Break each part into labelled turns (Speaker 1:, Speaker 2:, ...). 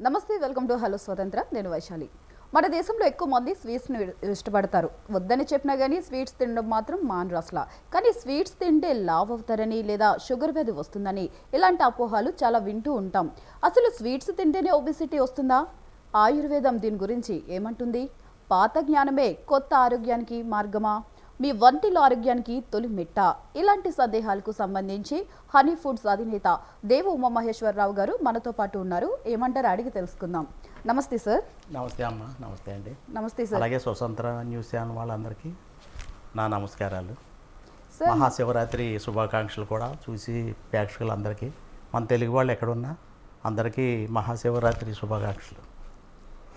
Speaker 1: నమస్తే, welcome to hello స్వతంత్ర. నేను వైశాలి. మన దేశంలో ఎక్కువ మంది స్వీట్స్ని ఇష్టపడతారు. వద్దని చెప్పినా కానీ స్వీట్స్ తినడం మాత్రం మానరు అసలు. కానీ స్వీట్స్ తింటే లావ్ అవుతారని లేదా షుగర్ వ్యాధి వస్తుందని ఇలాంటి అపోహలు చాలా వింటూ ఉంటాం. అసలు స్వీట్స్ తింటేనే ఒబిసిటీ వస్తుందా? ఆయుర్వేదం దీని గురించి ఏమంటుంది? పాత జ్ఞానమే కొత్త ఆరోగ్యానికి మార్గమా? మీ వంటిలో ఆరోగ్యానికి తొలి మెట్ట? ఇలాంటి సందేహాలకు సంబంధించి హనీ ఫుడ్స్ అధినేత దేవ ఉమామహేశ్వరరావు గారు మనతో పాటు ఉన్నారు. ఏమంటారు అడిగి తెలుసుకుందాం. నమస్తే సార్.
Speaker 2: నమస్తే అమ్మ. నమస్తే అండి.
Speaker 1: నమస్తే సార్.
Speaker 2: అలాగే స్వతంత్ర న్యూస్ ఛానల్ వాళ్ళందరికీ నా నమస్కారాలు.
Speaker 1: సార్,
Speaker 2: మహాశివరాత్రి శుభాకాంక్షలు కూడా చూసి ప్రేక్షకులందరికీ, మన తెలుగు వాళ్ళు ఎక్కడున్నా అందరికీ మహాశివరాత్రి శుభాకాంక్షలు.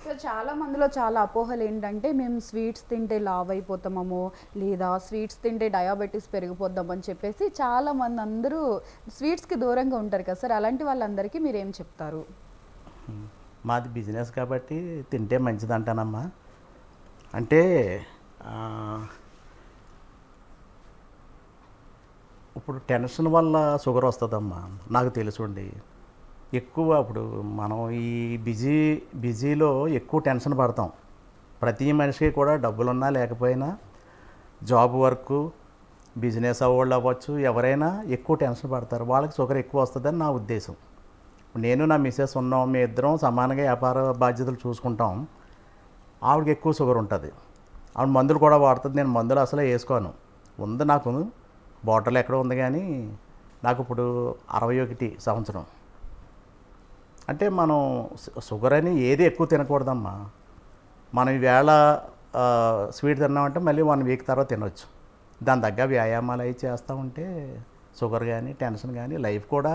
Speaker 1: సార్, చాలా మందిలో చాలా అపోహలు ఏంటంటే మేము స్వీట్స్ తింటే లావ్ అయిపోతామో లేదా స్వీట్స్ తింటే డయాబెటీస్ పెరిగిపోద్దామని చెప్పేసి చాలా మంది అందరూ స్వీట్స్కి దూరంగా ఉంటారు కదా సార్. అలాంటి వాళ్ళందరికీ మీరు ఏం చెప్తారు?
Speaker 2: మాది బిజినెస్ కాబట్టి తింటే మంచిదంటానమ్మా. అంటే ఇప్పుడు టెన్షన్ వల్ల షుగర్ వస్తుందమ్మా, నాకు తెలుసుండి. ఎక్కువ ఇప్పుడు మనం ఈ బిజీలో ఎక్కువ టెన్షన్ పడతాం. ప్రతి మనిషికి కూడా డబ్బులున్నా లేకపోయినా, జాబ్ వర్క్, బిజినెస్ అవ్వళ్ళు అవ్వచ్చు, ఎవరైనా ఎక్కువ టెన్షన్ పడతారు. వాళ్ళకి షుగర్ ఎక్కువ వస్తుందని నా ఉద్దేశం. నేను నా మిస్సెస్ ఉన్నాం, మీ ఇద్దరం సమానంగా వ్యాపార బాధ్యతలు చూసుకుంటాం. ఆవిడకి ఎక్కువ షుగర్ ఉంటుంది, ఆవిడ మందులు కూడా వాడుతుంది. నేను మందులు అసలు వేసుకోను. ఉంది నాకు బాటిల్ ఎక్కడ ఉంది, కానీ నాకు ఇప్పుడు 61 సంవత్సరం. అంటే మనం షుగర్ అని ఏది ఎక్కువ తినకూడదమ్మా. మనం ఈవేళ స్వీట్ తిన్నామంటే మళ్ళీ 1 వీక్ తర్వాత తినవచ్చు. దాని తగ్గ వ్యాయామాలు అవి చేస్తూ ఉంటే షుగర్ కానీ టెన్షన్ కానీ లైఫ్ కూడా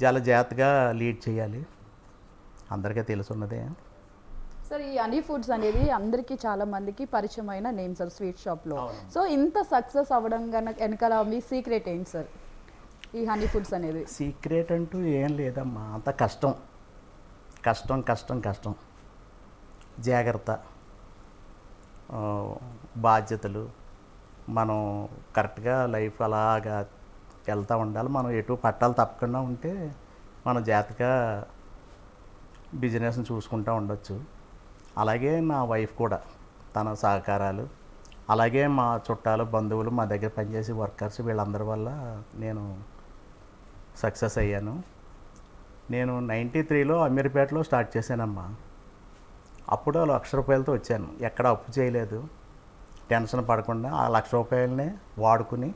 Speaker 2: చాలా జాగ్రత్తగా లీడ్ చేయాలి. అందరికీ తెలుసున్నదే.
Speaker 1: సార్, ఈ హనీ ఫుడ్స్ అనేది అందరికీ చాలా మందికి పరిచయమైన నేమ్ సార్ స్వీట్ షాప్లో.
Speaker 2: అవును.
Speaker 1: సో ఇంత సక్సెస్ అవ్వడం వెనకాల మీ సీక్రెట్ ఏంటి సార్? ఈ హనీ ఫుడ్స్ అనేది
Speaker 2: సీక్రెట్ అంటూ ఏం లేదమ్మా. అంత కష్టం కష్టం కష్టం కష్టం, జాగ్రత్త, బాధ్యతలు. మనం కరెక్ట్గా లైఫ్ అలాగా వెళ్తూ ఉండాలి. మనం ఎటు పట్టాలు తప్పకుండా ఉంటే మనం జాగ్రత్తగా బిజినెస్ని చూసుకుంటూ ఉండొచ్చు. అలాగే నా వైఫ్ కూడా తన సహకారాలు, అలాగే మా చుట్టాలు, బంధువులు, మా దగ్గర పనిచేసే వర్కర్స్, వీళ్ళందరి వల్ల నేను సక్సెస్ అయ్యాను. నేను 93లో అమీర్పేటలో స్టార్ట్ చేశానమ్మా. అప్పుడు ₹1,00,000 వచ్చాను. ఎక్కడ అప్పు చేయలేదు, టెన్షన్ పడకుండా ఆ ₹1,00,000 వాడుకుని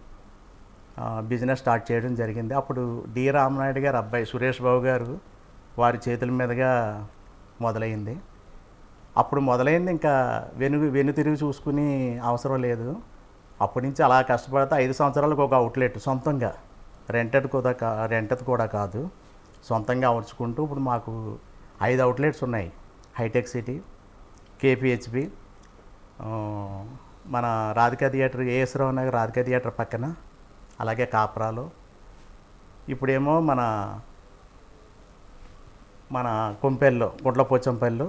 Speaker 2: బిజినెస్ స్టార్ట్ చేయడం జరిగింది. అప్పుడు డి రామనాయుడు గారు అబ్బాయి సురేష్ బాబు గారు వారి చేతుల మీదుగా మొదలైంది. అప్పుడు మొదలైంది, ఇంకా వెనుతిరిగి చూసుకుని అవసరం లేదు. అప్పటి నుంచి అలా కష్టపడితే 5 సంవత్సరాలకు ఒక అవుట్లెట్ సొంతంగా, రెంటెడ్ కూడా కాదు, సొంతంగా అమర్చుకుంటూ ఇప్పుడు మాకు 5 అవుట్లెట్స్ ఉన్నాయి. హైటెక్ సిటీ, కేపీహెచ్బి, మన రాధికా థియేటర్, ఏఎస్ రావు నగర్ రాధికా థియేటర్ పక్కన, అలాగే కాప్రాలో. ఇప్పుడేమో మన కొంపెల్లో, గుంట్లపోచంపల్లిలో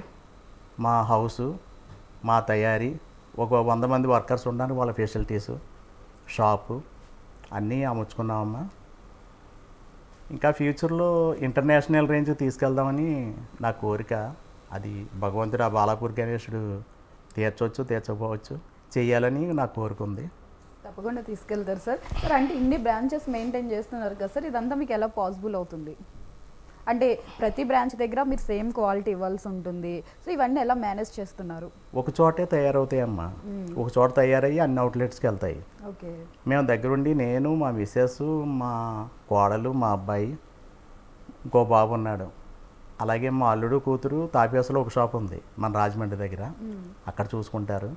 Speaker 2: మా హౌసు, మా తయారీ, ఒక 100 మంది వర్కర్స్ ఉండడానికి వాళ్ళ ఫెసిలిటీసు, షాపు అన్నీ అమర్చుకున్నామమ్మా. ఇంకా ఫ్యూచర్లో ఇంటర్నేషనల్ రేంజ్ తీసుకెళ్దామని నా కోరిక. అది భగవంతుడు, ఆ బాలాపూర్ గణేశుడు తీర్చవచ్చు, తీర్చకపోవచ్చు, చెయ్యాలని నా కోరిక ఉంది.
Speaker 1: తప్పకుండా తీసుకెళ్తారు సార్. సార్, అంటే ఇన్ని బ్రాంచెస్ మెయింటైన్ చేస్తున్నారు కదా సార్, ఇదంతా మీకు ఎలా పాసిబుల్ అవుతుంది? అంటే ప్రతి బ్రాంచ్ దగ్గర మీరు సేమ్ క్వాలిటీ ఇవ్వాల్సి ఉంటుంది. సో ఇవన్నీ ఎలా మేనేజ్ చేస్తున్నారు?
Speaker 2: ఒక చోటే తయారవుతాయమ్మా. ఒక చోట తయారయ్యి అన్ని అవుట్లెట్స్కి వెళ్తాయి.
Speaker 1: ఓకే.
Speaker 2: మేము దగ్గరుండి, నేను, మా మిస్సెస్, మా కోడలు, మా అబ్బాయి, ఇంకో బాబు ఉన్నాడు. అలాగే మా అల్లుడు కూతురు తాపేసలో ఒక షాప్ ఉంది మన రాజమండ్రి దగ్గర, అక్కడ చూసుకుంటారు.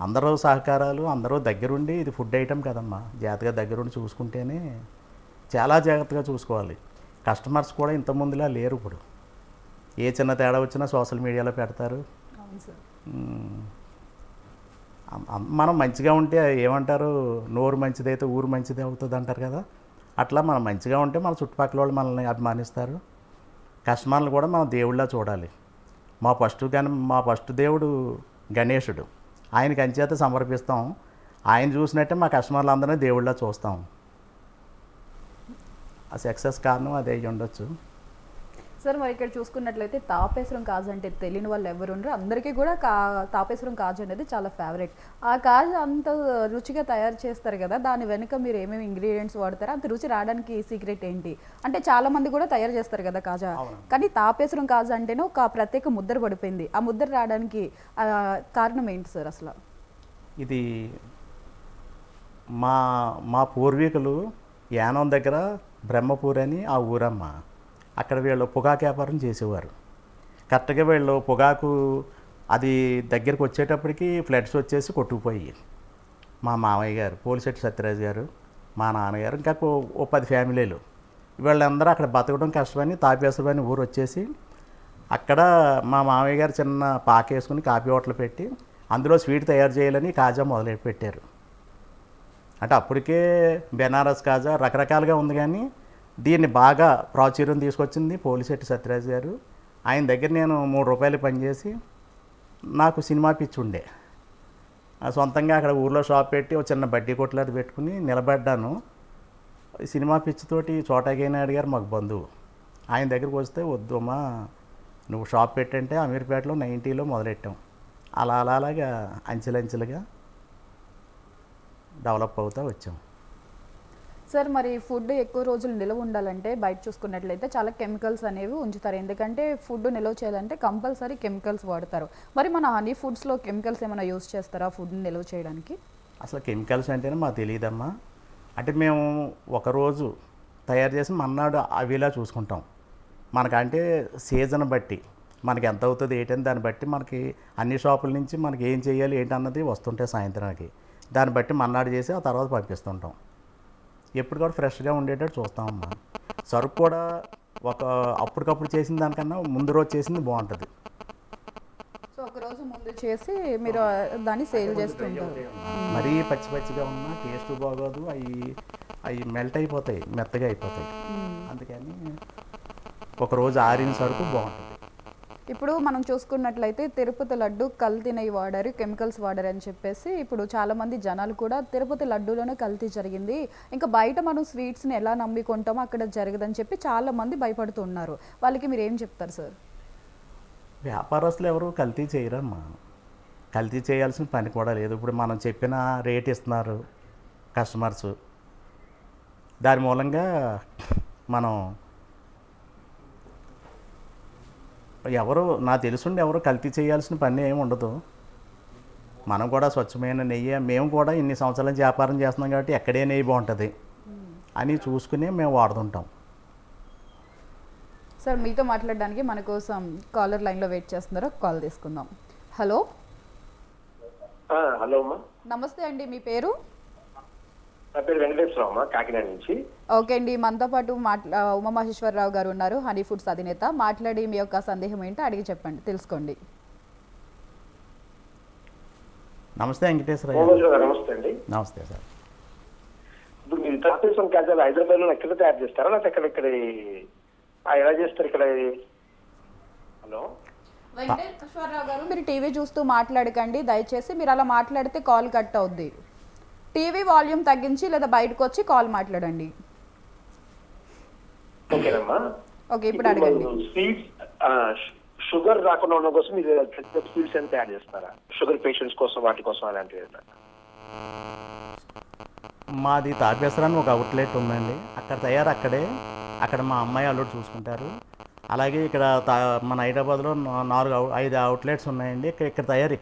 Speaker 2: అందరూ సహకారాలు, అందరూ దగ్గరుండి, ఇది ఫుడ్ ఐటమ్ కదమ్మా, జాగ్రత్తగా దగ్గరుండి చూసుకుంటేనే. చాలా జాగ్రత్తగా చూసుకోవాలి. కస్టమర్స్ కూడా ఇంతకుముందులా లేరు. ఇప్పుడు ఏ చిన్న తేడా వచ్చినా సోషల్ మీడియాలో పెడతారు.
Speaker 1: అవును సార్.
Speaker 2: మనం మంచిగా ఉంటే ఏమంటారు, నోరు మంచిదైతే ఊరు మంచిది అవుతుంది అంటారు కదా. అట్లా మనం మంచిగా ఉంటే మన చుట్టుపక్కల వాళ్ళు మనల్ని అభిమానిస్తారు. కస్టమర్లు కూడా మనం దేవుళ్ళ చూడాలి. మా ఫస్ట్ దేవుడు గణేశుడు, ఆయనకి అంచేత సమర్పిస్తాం. ఆయన చూసినట్టే మా కస్టమర్లు అందరినీ దేవుళ్ళ చూస్తాం. ఆ సక్సెస్ కారణం అదే అయ్యి ఉండొచ్చు.
Speaker 1: సార్ మరి ఇక్కడ చూసుకున్నట్లయితే తాపేశ్వరం కాజు అంటే తెలియని వాళ్ళు ఎవరు ఉండరు, అందరికీ కూడా తాపేశ్వరం కాజు అనేది చాలా ఫేవరెట్. ఆ కాజు అంత రుచిగా తయారు చేస్తారు కదా, దాని వెనుక మీరు ఏమేమి ఇంగ్రీడియంట్స్ వాడతారు, అంత రుచి రావడానికి సీక్రెట్ ఏంటి? అంటే చాలా మంది కూడా తయారు చేస్తారు కదా కాజా, కానీ తాపేశ్వరం కాజు అంటేనే ఒక ప్రత్యేక ముద్ర పడిపోయింది. ఆ ముద్ర రావడానికి కారణం ఏంటి సార్ అసలు?
Speaker 2: ఇది మా మా పూర్వీకులు యానం దగ్గర బ్రహ్మపూర్ అని ఆ ఊరమ్మ, అక్కడ వీళ్ళు పొగాకు వ్యాపారం చేసేవారు. కరెక్ట్గా వీళ్ళు పొగాకు అది దగ్గరికి వచ్చేటప్పటికి ఫ్లడ్స్ వచ్చేసి కొట్టుకుపోయి మా మామయ్య గారు పోలిశెట్టి సత్యరాజు గారు, మా నాన్నగారు, ఇంకా ఓ 10 ఫ్యామిలీలు వీళ్ళందరూ అక్కడ బతకడం కష్టమని తాపేశ్వరం అని ఊరు వచ్చేసి అక్కడ మా మామయ్య గారు చిన్న పాక వేసుకుని కాఫీ హోటల్ పెట్టి అందులో స్వీట్ తయారు చేయాలని కాజా మొదలు పెట్టారు. అంటే అప్పటికే బెనారస్ కాజా రకరకాలుగా ఉంది, కానీ దీన్ని బాగా ప్రాచుర్యం తీసుకొచ్చింది పోలిశెట్టి సత్యరాజు గారు. ఆయన దగ్గర నేను 3 రూపాయలు పనిచేసి నాకు సినిమా పిచ్చి ఉండే, సొంతంగా అక్కడ ఊర్లో షాప్ పెట్టి ఒక చిన్న బడ్డీ కొట్లాది పెట్టుకుని నిలబడ్డాను. సినిమా పిచ్చితోటి చోటాగైనాయుడు గారు మాకు బంధువు, ఆయన దగ్గరికి వస్తే వద్దమ్మా నువ్వు షాప్ పెట్టంటే అమీర్పేటలో 90లో మొదలెట్టాం. అలాగా అంచెలంచెలుగా డెవలప్ అవుతూ వచ్చాం.
Speaker 1: సార్ మరి ఫుడ్ ఎక్కువ రోజులు నిల్వ ఉండాలంటే బయట చూసుకున్నట్లయితే చాలా కెమికల్స్ అనేవి ఉంచుతారు, ఎందుకంటే ఫుడ్ నిల్వ చేయాలంటే కంపల్సరీ కెమికల్స్ వాడతారు. మరి మన హనీ ఫుడ్స్లో కెమికల్స్ ఏమైనా యూస్ చేస్తారా ఫుడ్ని నిల్వ చేయడానికి?
Speaker 2: అసలు కెమికల్స్ అంటేనే మాకు తెలియదమ్మా. అంటే మేము ఒకరోజు తయారు చేసి మన్నాడు అవిలా చూసుకుంటాం. మనకంటే సీజన్ బట్టి మనకి ఎంత అవుతుంది ఏంటని దాన్ని బట్టి మనకి అన్ని షాపుల నుంచి మనకి ఏం చేయాలి ఏంటన్నది వస్తుంటాయి సాయంత్రానికి, దాన్ని బట్టి మన్నాడు చేసి ఆ తర్వాత పంపిస్తుంటాం. ఎప్పుడు కూడా ఫ్రెష్గా ఉండేటట్టు చూస్తామమ్మా. సరుకు కూడా ఒక అప్పటికప్పుడు చేసిన దానికన్నా ముందు రోజు చేసింది బాగుంటుంది.
Speaker 1: సో ఒక రోజు ముందు చేసి మీరు దాన్ని సేల్ చేస్తుంటారు.
Speaker 2: మరీ పచ్చిగా ఉన్నా టేస్ట్ బాగోదు, అవి మెల్ట్ అయిపోతాయి, మెత్తగా అయిపోతాయి. అందుకని ఒకరోజు ఆరిన సరుకు బాగుంటుంది.
Speaker 1: ఇప్పుడు మనం చూసుకున్నట్లయితే తిరుపతి లడ్డు కల్తీ నెయ్యి వాడారు, కెమికల్స్ వాడారు అని చెప్పేసి ఇప్పుడు చాలామంది జనాలు కూడా తిరుపతి లడ్డూలోనే కల్తీ జరిగింది, ఇంకా బయట మనం స్వీట్స్ని ఎలా నమ్ముకుంటామో అక్కడ జరగదని చెప్పి చాలామంది భయపడుతున్నారు. వాళ్ళకి మీరు ఏం చెప్తారు సార్?
Speaker 2: వ్యాపారస్తులు ఎవరు కల్తీ చేయరమ్మా, కల్తీ చేయాల్సిన పని కూడా లేదు. ఇప్పుడు మనం చెప్పిన రేట్ ఇస్తున్నారు కస్టమర్స్, దాని మూలంగా మనం ఎవరు నాకు తెలుసుండి ఎవరు కల్తీ చేయాల్సిన పని ఏమి ఉండదు. మనం కూడా స్వచ్ఛమైన నెయ్యి, మేము కూడా ఇన్ని సంవత్సరాల నుంచి వ్యాపారం చేస్తున్నాం కాబట్టి ఎక్కడే నెయ్యి బాగుంటుంది అని చూసుకుని మేము వాడుతుంటాం.
Speaker 1: సార్ మీతో మాట్లాడడానికి మన కోసం కాలర్ లైన్లో వెయిట్ చేస్తున్నారు, కాల్ తీసుకుందాం. హలో.
Speaker 3: హలో అమ్మా.
Speaker 1: నమస్తే అండి, మీ పేరు?
Speaker 3: నా పేరు వెంకటేశ్వరరావు అమ్మా, కాకినాడ నుంచి.
Speaker 1: ఓకే అండి, మనతో పాటు ఉమామహేశ్వరరావు గారు ఉన్నారు, హనీ ఫుడ్స్ అధినేత. మాట్లాడి మీ యొక్క సందేహం ఏంటో అడిగి చెప్పండి, తెలుసుకోండి.
Speaker 2: నమస్తే వెంకటేశ్వర.
Speaker 3: నమస్తే అండి.
Speaker 2: నమస్తే సార్.
Speaker 3: ఇప్పుడు మీరు తాపేశ్వరం కాజాలు హైదరాబాద్లో ఎక్కడ తయారు చేస్తారా, లేకపోతే ఇక్కడ ఎలా చేస్తారు ఇక్కడ? హలో
Speaker 1: వెంకటేశ్వరరావు గారు, మీరు టీవీ చూస్తూ మాట్లాడకండి దయచేసి. మీరు అలా మాట్లాడితే కాల్ కట్ అవుద్ది. టీవీ వాల్యూమ్ తగ్గించి లేదా బయటకు వచ్చి కాల్ మాట్లాడండి.
Speaker 3: ఓకేనమ్మా.
Speaker 1: ఓకే, ఇప్పుడు అడగండి.
Speaker 3: స్వీట్స్ షుగర్ రాకుండా ఉండడం కోసం మీరు స్వీట్స్ అని తయారు చేస్తారా? షుగర్ పేషెంట్స్ కోసం, వాటి కోసం అలాంటివి?
Speaker 2: మాది తాపేశ్వరాన్ని ఒక అవుట్లెట్ ఉందండి, అక్కడ తయారు అక్కడ మా అమ్మాయి అల్లుడు చూసుకుంటారు. అలాగే ఇక్కడ మన హైదరాబాద్లో 4-5 అవుట్లెట్స్ ఉన్నాయండి. ఇక్కడ తయారు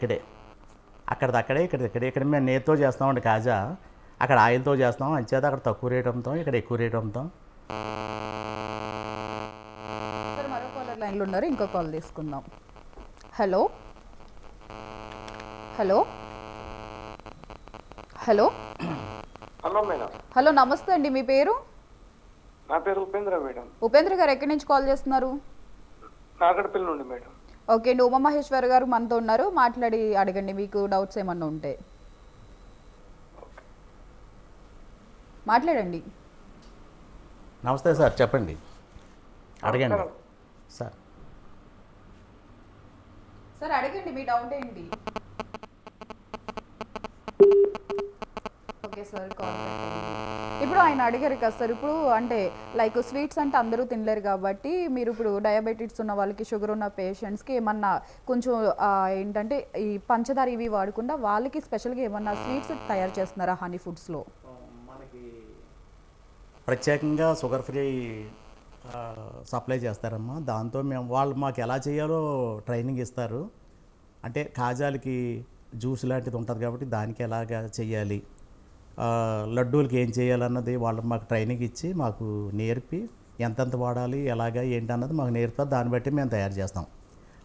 Speaker 2: అక్కడే ఇక్కడ మేము నేతితో చేస్తామండి కాజా, అక్కడ ఆయిల్తో చేస్తాం, అంచేత అక్కడ తక్కువ రేట్ అమ్ముతాం, ఇక్కడ ఎక్కువ రేట్ అమ్ముతాం.
Speaker 1: మరో కాలర్ లైన్లో ఉన్నారు, ఇంకో కాల్ తీసుకుందాం. Hello hello hello
Speaker 3: hello madam.
Speaker 1: Hello, నమస్తే అండి, మీ పేరు?
Speaker 3: నా పేరు ఉపేంద్ర మేడం.
Speaker 1: ఉపేంద్ర గారు ఎక్కడి నుంచి కాల్ చేస్తున్నారు?
Speaker 3: నాగడపల్లి నుండి మేడం.
Speaker 1: ఓకే అండి, ఉమామహేశ్వర్ గారు మనతో ఉన్నారు, మాట్లాడి అడగండి మీకు డౌట్స్ ఏమన్నా ఉంటే. మాట్లాడండి.
Speaker 2: నమస్తే సార్, చెప్పండి, అడగండి సార్.
Speaker 1: సార్ అడగండి, మీ డౌట్ ఏంటి? ఓకే సార్, కాల్ ఇప్పుడు ఆయన అడిగారు కదా సార్, ఇప్పుడు అంటే లైక్ స్వీట్స్ అంటే అందరూ తినలేరు కాబట్టి మీరు ఇప్పుడు డయాబెటిక్స్ ఉన్న వాళ్ళకి, షుగర్ ఉన్న పేషెంట్స్కి ఏమన్నా కొంచెం ఏంటంటే ఈ పంచదార ఇవి వాడకుండా వాళ్ళకి స్పెషల్గా ఏమన్నా స్వీట్స్ తయారు చేస్తున్నారా హనీ ఫుడ్స్లో?
Speaker 2: మనకి ప్రత్యేకంగా షుగర్ ఫ్రీ సప్లై చేస్తారమ్మా. దాంతో మేము వాళ్ళు మాకు ఎలా చేయాలో ట్రైనింగ్ ఇస్తారు. అంటే కాజాలకి జ్యూస్ లాంటిది ఉంటుంది కాబట్టి దానికి ఎలాగా చేయాలి, లడ్డూలకి ఏం చేయాలన్నది వాళ్ళు మాకు ట్రైనింగ్ ఇచ్చి మాకు నేర్పి ఎంతెంత వాడాలి, ఎలాగా ఏంటన్నది మాకు నేర్పుతారు. దాన్ని బట్టి మేము తయారు చేస్తాం.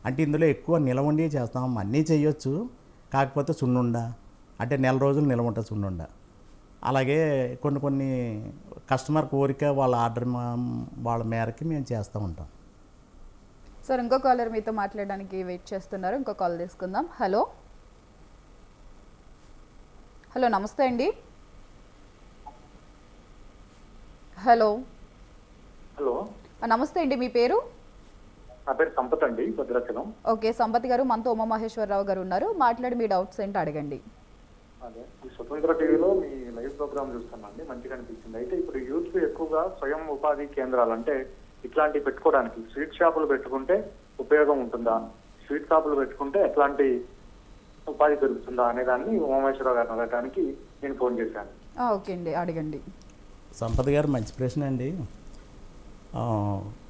Speaker 2: అంటే ఇందులో ఎక్కువ నిలవ ఉండి చేస్తాం. అన్నీ చేయొచ్చు, కాకపోతే సున్నుండ అంటే నెల రోజులు నిలవ ఉంటుంది సున్నుండ. అలాగే కొన్ని కస్టమర్ కోరిక వాళ్ళ ఆర్డర్ వాళ్ళ మేరకి మేము చేస్తూ ఉంటాం.
Speaker 1: సార్ ఇంకో కాలర్ మీతో మాట్లాడడానికి వెయిట్ చేస్తున్నారు, ఇంకో కాల్ తీసుకుందాం. హలో హలో నమస్తే అండి. హలో
Speaker 3: హలో,
Speaker 1: నమస్తే అండి, మీ పేరు?
Speaker 3: నా పేరు సంపత్ అండి, భద్రాచలం.
Speaker 1: ఓకే సంపత్ గారు, మనతో ఉమామహేశ్వరరావు గారు ఉన్నారు, మాట్లాడి మీ డౌట్స్ ఏంటో అడగండి.
Speaker 3: అదే ఈ స్వతంత్ర టీవీలో మీ లైవ్ ప్రోగ్రామ్ చూస్తానండి, మంచిగా అనిపించింది. అయితే ఇప్పుడు యూత్ ఎక్కువగా స్వయం ఉపాధి కేంద్రాలు అంటే ఇట్లాంటివి పెట్టుకోవడానికి, స్వీట్ షాపులు పెట్టుకుంటే ఉపయోగం ఉంటుందా, స్వీట్ షాపులు పెట్టుకుంటే ఎట్లాంటి ఉపాధి దొరుకుతుందా అనే దాన్ని ఉమామేశ్వరరావు గారిని అడగడానికి నేను ఫోన్ చేశాను.
Speaker 1: ఓకే అండి, అడగండి.
Speaker 2: సంపత్ గారు మంచి ప్రశ్న అండి.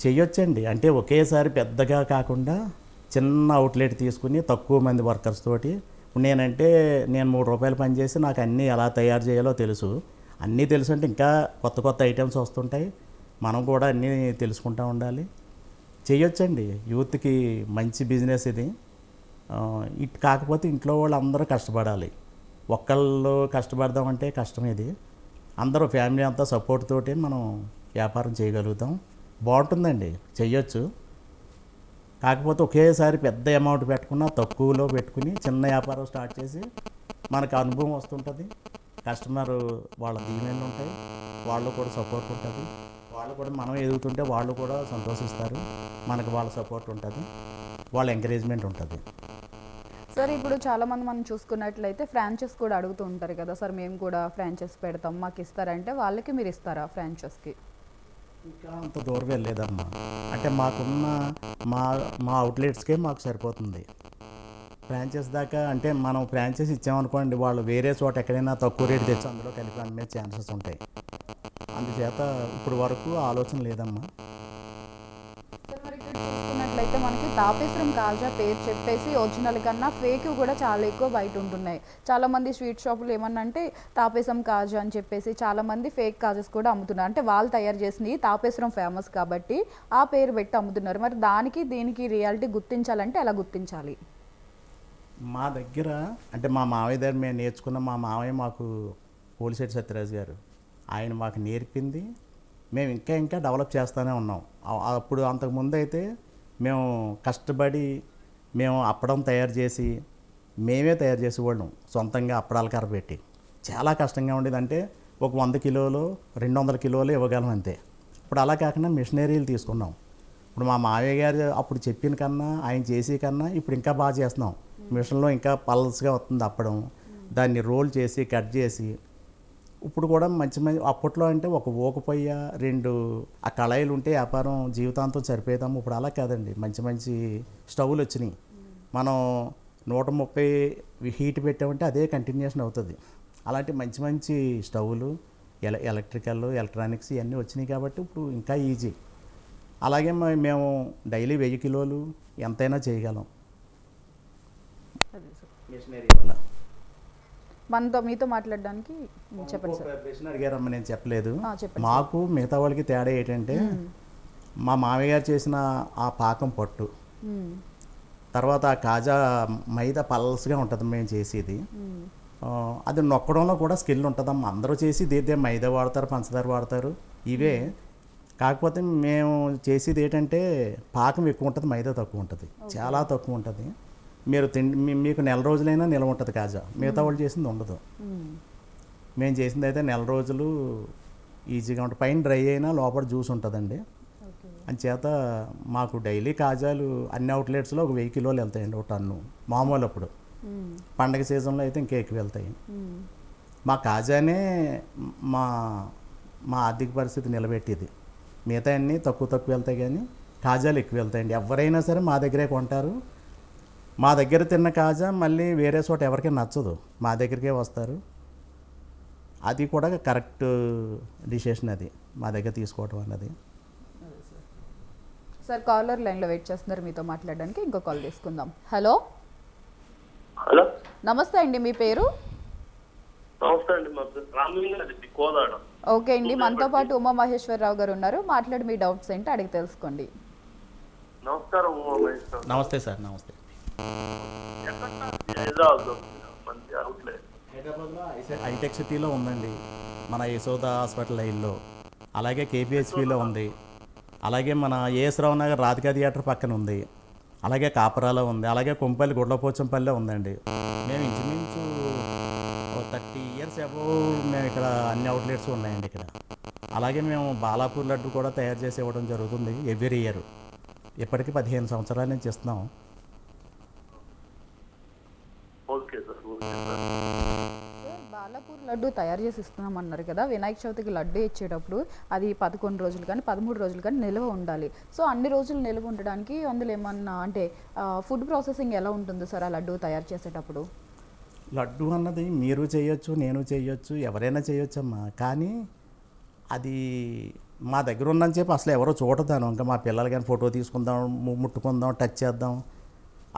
Speaker 2: చెయ్యొచ్చండి. అంటే ఒకేసారి పెద్దగా కాకుండా చిన్న అవుట్లెట్ తీసుకుని తక్కువ మంది వర్కర్స్ తోటి. నేను 3 రూపాయలు పనిచేసి నాకు అన్నీ ఎలా తయారు చేయాలో తెలుసు. అన్నీ తెలుసు అంటే ఇంకా కొత్త ఐటమ్స్ వస్తుంటాయి, మనం కూడా అన్నీ తెలుసుకుంటూ ఉండాలి. చెయ్యొచ్చండి. యూత్కి మంచి బిజినెస్ ఇది. ఇటు కాకపోతే ఇంట్లో వాళ్ళు అందరూ కష్టపడాలి. ఒక్కళ్ళు కష్టపడదామంటే కష్టం. ఇది అందరూ ఫ్యామిలీ అంతా సపోర్ట్ తోటి మనం వ్యాపారం చేయగలుగుతాం. బాగుంటుందండి, చెయ్యొచ్చు. కాకపోతే ఒకేసారి పెద్ద అమౌంట్ పెట్టుకున్నా తక్కువలో పెట్టుకుని చిన్న వ్యాపారం స్టార్ట్ చేసి మనకు అనుభవం వస్తుంటుంది. కస్టమర్ వాళ్ళ దీవెనలు ఉంటాయి, వాళ్ళు కూడా సపోర్ట్ ఉంటుంది. వాళ్ళు కూడా మనం ఎదుగుతుంటే వాళ్ళు కూడా సంతోషిస్తారు. మనకు వాళ్ళ సపోర్ట్ ఉంటుంది, వాళ్ళ ఎంకరేజ్మెంట్ ఉంటుంది.
Speaker 1: సార్ ఇప్పుడు చాలామంది మనం చూసుకున్నట్లయితే ఫ్రాంచైజ్ కూడా అడుగుతూ ఉంటారు కదా సార్, మేము కూడా ఫ్రాంచైజ్ పెడతాం మాకు ఇస్తారంటే వాళ్ళకి మీరు ఇస్తారా ఫ్రాంచైజ్కి?
Speaker 2: ఇంకా అంత దూరం వెళ్ళలేదమ్మా. అంటే మాకున్న మా అవుట్లెట్స్కే మాకు సరిపోతుంది. ఫ్రాంచైజ్ దాకా అంటే మనం ఫ్రాంచైజ్ ఇచ్చామనుకోండి, వాళ్ళు వేరే చోట ఎక్కడైనా తక్కువ రేటు తెచ్చి అందులో కలిపి అమ్మే ఛాన్సెస్ ఉంటాయి. అందుచేత ఇప్పుడు వరకు ఆలోచన లేదమ్మా.
Speaker 1: సార్ మరి ఇక్కడ చూసుకున్నట్లయితే మనకి తాపేశ్వరం కాజా పేరు చెప్పేసి ఒరిజినల్ కన్నా ఫేక్ కూడా చాలా ఎక్కువ బయట ఉంటున్నాయి. చాలామంది స్వీట్ షాపులు ఏమన్నా అంటే తాపేశ్వరం కాజా అని చెప్పేసి చాలామంది ఫేక్ కాజాస్ కూడా అమ్ముతున్నారు. అంటే వాళ్ళు తయారు చేసినవి తాపేశ్వరం ఫేమస్ కాబట్టి ఆ పేరు పెట్టి అమ్ముతున్నారు. మరి దానికి దీనికి రియాలిటీ గుర్తించాలంటే ఎలా గుర్తించాలి?
Speaker 2: మా దగ్గర అంటే మా మావయ్య దగ్గర మేము నేర్చుకున్న మా మావయ్య మాకు పోలిశెట్టి సత్యరాజు గారు, ఆయన మాకు నేర్పింది మేము ఇంకా డెవలప్ చేస్తూనే ఉన్నాం. అప్పుడు అంతకుముందు అయితే మేము కష్టపడి మేము అప్పడం తయారు చేసి మేమే తయారు చేసేవాళ్ళం. సొంతంగా అప్పడాల కర్ర పెట్టి చాలా కష్టంగా ఉండేది. అంటే ఒక 100 కిలోలు 200 కిలోలు ఇవ్వగలం అంతే. ఇప్పుడు అలా కాకుండా మిషనరీలు తీసుకున్నాం. ఇప్పుడు మా మావయ్య గారు అప్పుడు చెప్పిన కన్నా ఆయన చేసే కన్నా ఇప్పుడు ఇంకా బాగా చేస్తున్నాం. మిషన్లో ఇంకా పల్స్గా వస్తుంది అప్పడం, దాన్ని రోల్ చేసి కట్ చేసి ఇప్పుడు కూడా మంచి అప్పట్లో అంటే ఒక ఊకపోయ్య 2 ఆ కళాయిలు ఉంటే వ్యాపారం జీవితాంతం సరిపోతాము. ఇప్పుడు అలా కాదండి, మంచి స్టవ్లు వచ్చినాయి. మనం 130 హీట్ పెట్టామంటే అదే కంటిన్యూషన్ అవుతుంది. అలాంటి మంచి స్టవ్లు, ఎలక్ట్రానిక్స్ ఇవన్నీ వచ్చినాయి కాబట్టి ఇప్పుడు ఇంకా ఈజీ. అలాగే మేము డైలీ 1000 కిలోలు ఎంతైనా చేయగలం మిషనరీ వల్ల.
Speaker 1: మనతో మీతో మాట్లాడడానికి చెప్పండి సార్.
Speaker 2: ప్రశ్న అడిగారమ్మా, నేను చెప్పలేదు.
Speaker 1: చెప్పండి.
Speaker 2: మాకు మిగతా వాళ్ళకి తేడా ఏంటంటే మా మామయ్య గారు చేసిన ఆ పాకం పట్టు, తర్వాత ఆ కాజా మైదా పల్స్గా ఉంటుంది మేము చేసేది. అది నొక్కడంలో కూడా స్కిల్ ఉంటుందమ్మా. అందరూ చేసి ఇదే మైదా వాడతారు, పంచదార వాడతారు, ఇవే. కాకపోతే మేము చేసేది ఏంటంటే పాకం ఎక్కువ ఉంటుంది, మైదా తక్కువ ఉంటుంది, చాలా తక్కువ ఉంటుంది. మీరు మీకు నెల రోజులైనా నిల్వ ఉంటుంది కాజా. మిగతా వాళ్ళు చేసింది ఉండదు. మేము చేసింది అయితే నెల రోజులు ఈజీగా ఉంటుంది. పైన డ్రై అయినా లోపల జ్యూస్ ఉంటుందండి. అంచేత మాకు డైలీ కాజాలు అన్ని అవుట్లెట్స్లో ఒక 1000 కిలోలు వెళ్తాయండి, ఒక టన్ను. మామూలు అప్పుడు పండగ సీజన్లో అయితే ఇంకా ఎక్కువ వెళ్తాయి. మా కాజానే మా ఆర్థిక పరిస్థితి నిలబెట్టేది. మిగతా అన్నీ తక్కువ వెళ్తాయి కానీ కాజాలు ఎక్కువ వెళ్తాయండి. ఎవరైనా సరే మా దగ్గరే కొంటారు. మా దగ్గర తిన్న కాజా మళ్ళీ వేరే చోట ఎవరికీ నచ్చదు, మా దగ్గరికే వస్తారు. అది కూడా కరెక్ట్ డిసిషన్, అది మా దగ్గర తీసుకోవటం అన్నది.
Speaker 1: సార్ కాలర్ లైన్లో వెయిట్ చేస్తున్నారు, మీతో మాట్లాడడానికి ఇంకో కాల్ తీసుకుందాం. హలో
Speaker 4: హలో,
Speaker 1: నమస్తే అండి, మీ పేరు?
Speaker 4: నమస్తే అండి. మా పేరు రామలింగారెడ్డి, కోదాడ.
Speaker 1: ఓకే అండి, మనతో పాటు ఉమామహేశ్వరరావు గారు ఉన్నారు. మాట్లాడి మీ డౌట్స్ ఏంటి అడిగి తెలుసుకోండి.
Speaker 4: నమస్కారం ఉమామహేష్ గారు.
Speaker 2: నమస్తే సార్. నమస్తే.
Speaker 4: ఎక్కడ హైదరాబాద్ దొరుకుతుంది మంచి అవుట్లెట్?
Speaker 2: హైదరాబాద్లో హైటెక్ సిటీలో ఉందండి, మన యశోద హాస్పిటల్ లైన్లో. అలాగే కేపీహెచ్పిలో ఉంది. అలాగే మన ఏఎస్ రావు నగర్ రాధికా థియేటర్ పక్కన ఉంది. అలాగే కాపరాలో ఉంది. అలాగే కొంపల్లి గుడ్లపోచంపల్లిలో ఉందండి. మేము ఇంచుమించు 30 ఇయర్స్ అబోవ్ మేము ఇక్కడ అన్ని అవుట్లెట్స్ ఉన్నాయండి ఇక్కడ. అలాగే మేము బాలాపూర్ లడ్డు కూడా తయారు చేసి ఇవ్వడం జరుగుతుంది ఎవ్రీ ఇయర్. ఇప్పటికీ 15 సంవత్సరాల నుంచి ఇస్తున్నాం.
Speaker 4: Okay sir, okay sir.
Speaker 1: Sir, Balapur laddu తయారు చేసి ఇస్తున్నాం అన్నారు కదా, వినాయక చవితికి లడ్డు ఇచ్చేటప్పుడు అది 11 రోజులు కానీ 13 రోజులు కానీ నిల్వ ఉండాలి. సో అన్ని రోజులు నిల్వ ఉండడానికి అందులో ఏమన్నా అంటే ఫుడ్ ప్రాసెసింగ్ ఎలా ఉంటుంది సార్ ఆ లడ్డు తయారు చేసేటప్పుడు?
Speaker 2: లడ్డు అన్నది మీరు చేయొచ్చు, నేను చేయొచ్చు, ఎవరైనా చేయొచ్చమ్మా. కానీ అది మా దగ్గర ఉన్నని చెప్పి అసలు ఎవరో చూడదాను. ఇంకా మా పిల్లలు కానీ ఫోటో తీసుకుందాం, ముట్టుకుందాం, టచ్ చేద్దాం,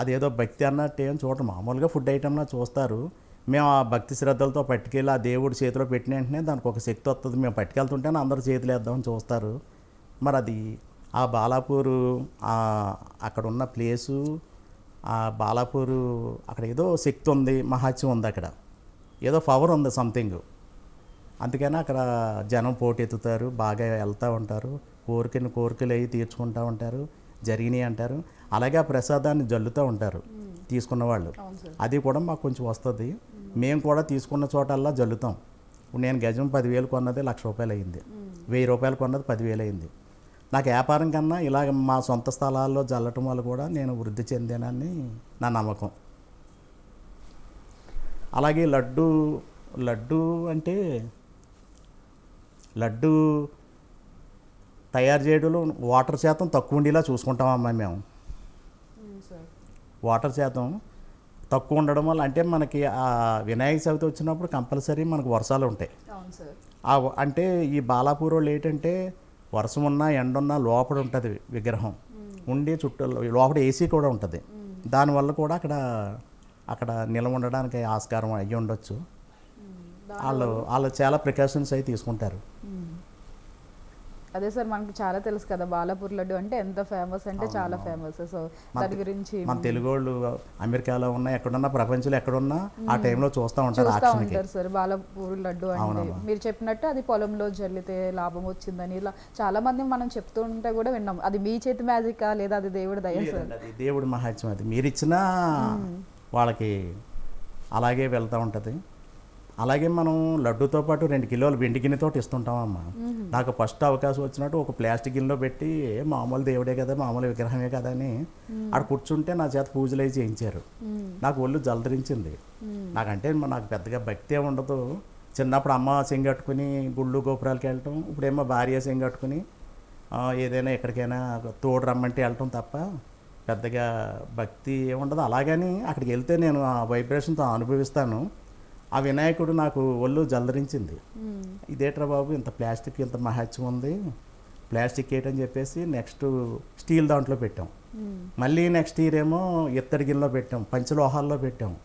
Speaker 2: అదేదో భక్తి అన్నట్టు ఏం చూడరు. మామూలుగా ఫుడ్ ఐటెంలా చూస్తారు. మేము ఆ భక్తి శ్రద్ధలతో పట్టుకెళ్ళి ఆ దేవుడి చేతిలో పెట్టిన వెంటనే దానికి ఒక శక్తి వస్తుంది. మేము పట్టుకెళ్తుంటేనే అందరూ చేతులు వేద్దామని చూస్తారు. మరి అది ఆ బాలాపూరు అక్కడ ఉన్న ప్లేసు, ఆ బాలాపూరు అక్కడ ఏదో శక్తి ఉంది, మహాత్యం ఉంది, అక్కడ ఏదో పవర్ ఉంది సంథింగ్. అందుకని అక్కడ జనం పోటెత్తుతారు, బాగా వెళ్తూ ఉంటారు, కోరికలు అవి తీర్చుకుంటూ ఉంటారు, జరిగినాయి అంటారు. అలాగే ఆ ప్రసాదాన్ని జల్లుతూ ఉంటారు తీసుకున్న వాళ్ళు. అది కూడా మాకు కొంచెం వస్తుంది. మేము కూడా తీసుకున్న చోటల్లా జల్లుతాం. ఇప్పుడు నేను గజం 10,000 కొన్నది 1,00,000 రూపాయలు అయింది, 1,000 రూపాయలు కొన్నది 10,000 అయింది. నాకు వ్యాపారం కన్నా ఇలాగ మా సొంత స్థలాల్లో జల్లటం వల్ల కూడా నేను వృద్ధి చెందానని నా నమ్మకం. అలాగే లడ్డు అంటే లడ్డు తయారు చేయడంలో వాటర్ శాతం తక్కువ ఉండేలా చూసుకుంటామమ్మా మేము. వాటర్ శాతం తక్కువ ఉండడం వల్ల అంటే మనకి ఆ వినాయక చవితి వచ్చినప్పుడు కంపల్సరీ మనకు వర్షాలు ఉంటాయి. అంటే ఈ బాలాపూర్ వాళ్ళు ఏంటంటే వర్షం ఉన్నా ఎండ ఉన్నా లోపల ఉంటుంది విగ్రహం ఉండి, చుట్టూ లోపల ఏసీ కూడా ఉంటుంది. దానివల్ల కూడా అక్కడ నిల్వ ఉండడానికి ఆస్కారం అయ్యి ఉండొచ్చు. వాళ్ళు చాలా ప్రికాషన్స్ అవి తీసుకుంటారు.
Speaker 1: అదే సార్, మనకి చాలా తెలుసు కదా బాలాపూర్ లడ్డు అంటే ఎంత ఫేమస్ అంటే చాలా ఫేమస్. సో దాని గురించి
Speaker 2: మన తెలుగు వాళ్ళు అమెరికాలో ఉన్నా ఎక్కడున్నా ప్రపంచంలో ఎక్కడున్నా ఆ టైంలో చూస్తూ ఉంటారు
Speaker 1: సార్ బాలాపూర్ లడ్డు అంటే. మీరు చెప్పినట్టు అది పొలంలో జల్లితే లాభం వచ్చిందని ఇలా చాలా మంది మనం చెప్తూ ఉంటే కూడా విన్నాం. అది మీ చేతి మ్యాజికా లేదా అది దేవుడి దయ సార్?
Speaker 2: అది దేవుడి మహాత్యం. అది మీరు ఇచ్చినా వాళ్ళకి అలాగే వెళ్తూ ఉంటుంది. అలాగే మనం లడ్డుతో పాటు 2 కిలోలు వెండి గిన్నెతో ఇస్తుంటామమ్మా. నాకు ఫస్ట్ అవకాశం వచ్చినట్టు ఒక ప్లాస్టిక్ గిన్నెలో పెట్టి మామూలు దేవుడే కదా, మామూలు విగ్రహమే కదా అని అక్కడ కూర్చుంటే నా చేత పూజలు అవి చేయించారు. నాకు ఒళ్ళు జలధరించింది. నాకు పెద్దగా భక్తి ఏమి ఉండదు. చిన్నప్పుడు అమ్మ చెంగట్టుకుని గుళ్ళు గోపురాలకి వెళ్ళటం, ఇప్పుడేమో భార్య చెంగట్టుకుని ఏదైనా ఎక్కడికైనా తోడు రమ్మంటే వెళ్ళటం తప్ప పెద్దగా భక్తి ఏముండదు. అలాగని అక్కడికి వెళ్తే నేను ఆ వైబ్రేషన్తో అనుభవిస్తాను. ఆ వినాయకుడు నాకు ఒళ్ళు జలధరించింది. ఇదేట్రా బాబు, ఇంత ప్లాస్టిక్ ఇంత మహాత్యం ఉంది, ప్లాస్టిక్ ఏంటని చెప్పేసి నెక్స్ట్ స్టీల్ దాంట్లో పెట్టాం. మళ్ళీ నెక్స్ట్ ఇయర్ ఏమో ఇత్తడి గిన్నెలో పెట్టాం, పంచలోహాల్లో పెట్టాం.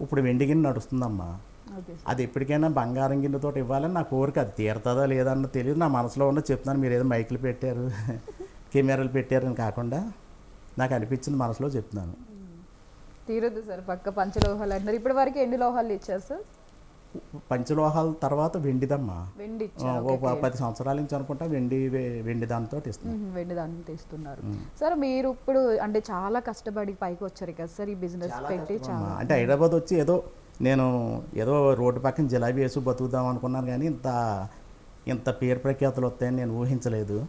Speaker 2: ఇప్పుడు వెండి గిన్నె నడుస్తుందమ్మా. అది ఎప్పటికైనా బంగారం గిన్నెతో ఇవ్వాలని నా కోరిక. అది తీరుతుందా లేదా అన్న తెలియదు. నా మనసులో ఉన్న చెప్తున్నాను. మీరు ఏదో మైకులు పెట్టారు, కెమెరాలు పెట్టారని కాకుండా నాకు అనిపించింది, మనసులో చెప్తున్నాను.
Speaker 1: తీరదు సార్, పక్క పంచలోహాలు అంటారు. ఇప్పటి వరకు ఎన్ని లోహాలు ఇచ్చారు సార్?
Speaker 2: పంచలోహాల తర్వాత వెండిదమ్మా.
Speaker 1: వెండి
Speaker 2: 10 సంవత్సరాల నుంచి అనుకుంటా వెండి దానితో ఇస్తున్నాను.
Speaker 1: వెండి దానితో ఇస్తున్నారు సార్. మీరు ఇప్పుడు అంటే చాలా కష్టపడి పైకి వచ్చారు కదా సార్ ఈ బిజినెస్ పెట్టి. చాలా
Speaker 2: అంటే హైదరాబాద్ వచ్చి నేను ఏదో రోడ్డు పక్కన జిలాబీ వేసి బతుకుదాం అనుకున్నాను, కానీ ఇంత పేరు ప్రఖ్యాతులు వస్తాయని నేను ఊహించలేదు.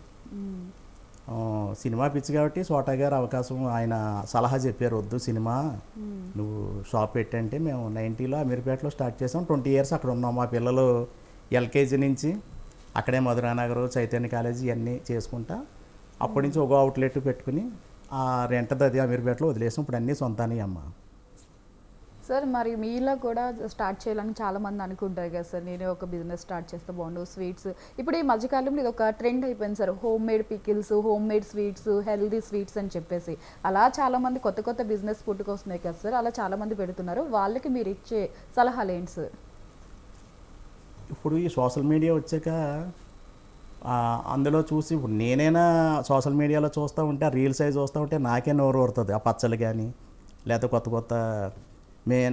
Speaker 2: సినిమా పిచ్చి కాబట్టి సోటా గారు అవకాశం, ఆయన సలహా చెప్పారు, వద్దు సినిమా నువ్వు షాప్ పెట్టంటే మేము 90లో అమీర్పేటలో స్టార్ట్ చేసాం. 20 ఇయర్స్ అక్కడ ఉన్నాం. మా పిల్లలు ఎల్కేజీ నుంచి అక్కడే మధురానగర్, చైతన్య కాలేజీ ఇవన్నీ చేసుకుంటా అప్పటి నుంచి ఒక అవుట్లెట్ పెట్టుకుని ఆ రెంటది అది అమీర్పేటలో వదిలేసాం. ఇప్పుడు అన్నీ సొంతానే అమ్మ.
Speaker 1: సార్ మరి మీలో కూడా స్టార్ట్ చేయాలని చాలామంది అనుకుంటారు కదా సార్, నేనే ఒక బిజినెస్ స్టార్ట్ చేస్తే బాగుండు స్వీట్స్. ఇప్పుడు ఈ మధ్యకాలంలో ఇది ఒక ట్రెండ్ అయిపోయింది sir, home made pickles, home made sweets, healthy sweets అని చెప్పేసి. అలా చాలామంది కొత్త కొత్త బిజినెస్ పుట్టుకొస్తున్నాయి కదా సార్, అలా చాలామంది పెడుతున్నారు. వాళ్ళకి మీరు ఇచ్చే సలహాలు ఏంటి సార్?
Speaker 2: ఇప్పుడు ఈ సోషల్ మీడియా వచ్చాక అందులో చూసి ఇప్పుడు నేనైనా సోషల్ మీడియాలో చూస్తూ ఉంటే ఆ రీల్స్ అవి చూస్తూ ఉంటే నాకే నోరు ఊరుతుంది. ఆ పచ్చళ్ళు కానీ లేకపోతే కొత్త కొత్త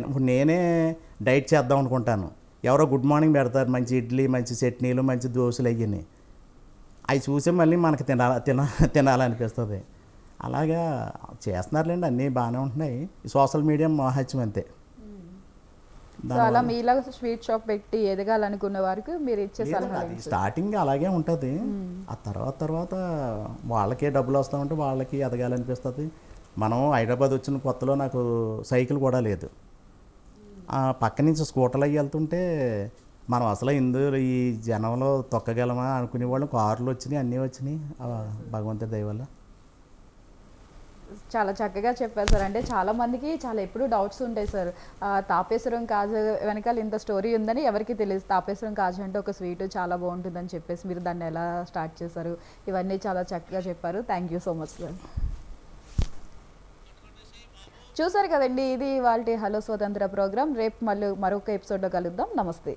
Speaker 2: ఇప్పుడు నేనే డైట్ చేద్దాం అనుకుంటాను. ఎవరో గుడ్ మార్నింగ్ పెడతారు, మంచి ఇడ్లీ, మంచి చట్నీలు, మంచి దోశలు అయ్యి అవి చూసే మళ్ళీ మనకి తినాలనిపిస్తుంది. అలాగా చేస్తున్నారులేండి, అన్నీ బాగానే ఉంటున్నాయి. సోషల్ మీడియా మహత్యం అంతే.
Speaker 1: సో అలా మీలా స్వీట్ షాప్ పెట్టి ఎదగాలనుకున్న వారికి మీరు ఇచ్చే సలహాలు ఏంటి సార్?
Speaker 2: స్టార్టింగ్ అలాగే ఉంటుంది. ఆ తర్వాత వాళ్ళకే డబ్బులు వస్తూ ఉంటే వాళ్ళకి ఎదగాలనిపిస్తుంది. మనం హైదరాబాద్ వచ్చిన కొత్తలో నాకు సైకిల్ కూడా లేదు. పక్క నుంచి స్కూటర్లు అయ్యి వెళ్తుంటే మనం అసలు ఈ జనంలో తొక్కగలమా అనుకునే వాళ్ళు. కార్లు వచ్చినాయి, అన్నీ వచ్చినాయి భగవంతుడి దయ వల్ల.
Speaker 1: చాలా చక్కగా చెప్పారు సార్. అంటే చాలా మందికి చాలా ఎప్పుడు డౌట్స్ ఉంటాయి సార్, తాపేశ్వరం కాజు వెనకాల ఇంత స్టోరీ ఉందని ఎవరికి తెలియదు. తాపేశ్వరం కాజు అంటే ఒక స్వీట్ చాలా బాగుంటుందని చెప్పేసి మీరు దాన్ని ఎలా స్టార్ట్ చేశారు, ఇవన్నీ చాలా చక్కగా చెప్పారు. Thank you so much sir. చూసారు కదండి, ఇది వాళ్ళ హలో స్వతంత్ర ప్రోగ్రామ్. రేపు మళ్ళీ మరొక ఎపిసోడ్లో కలుద్దాం. నమస్తే.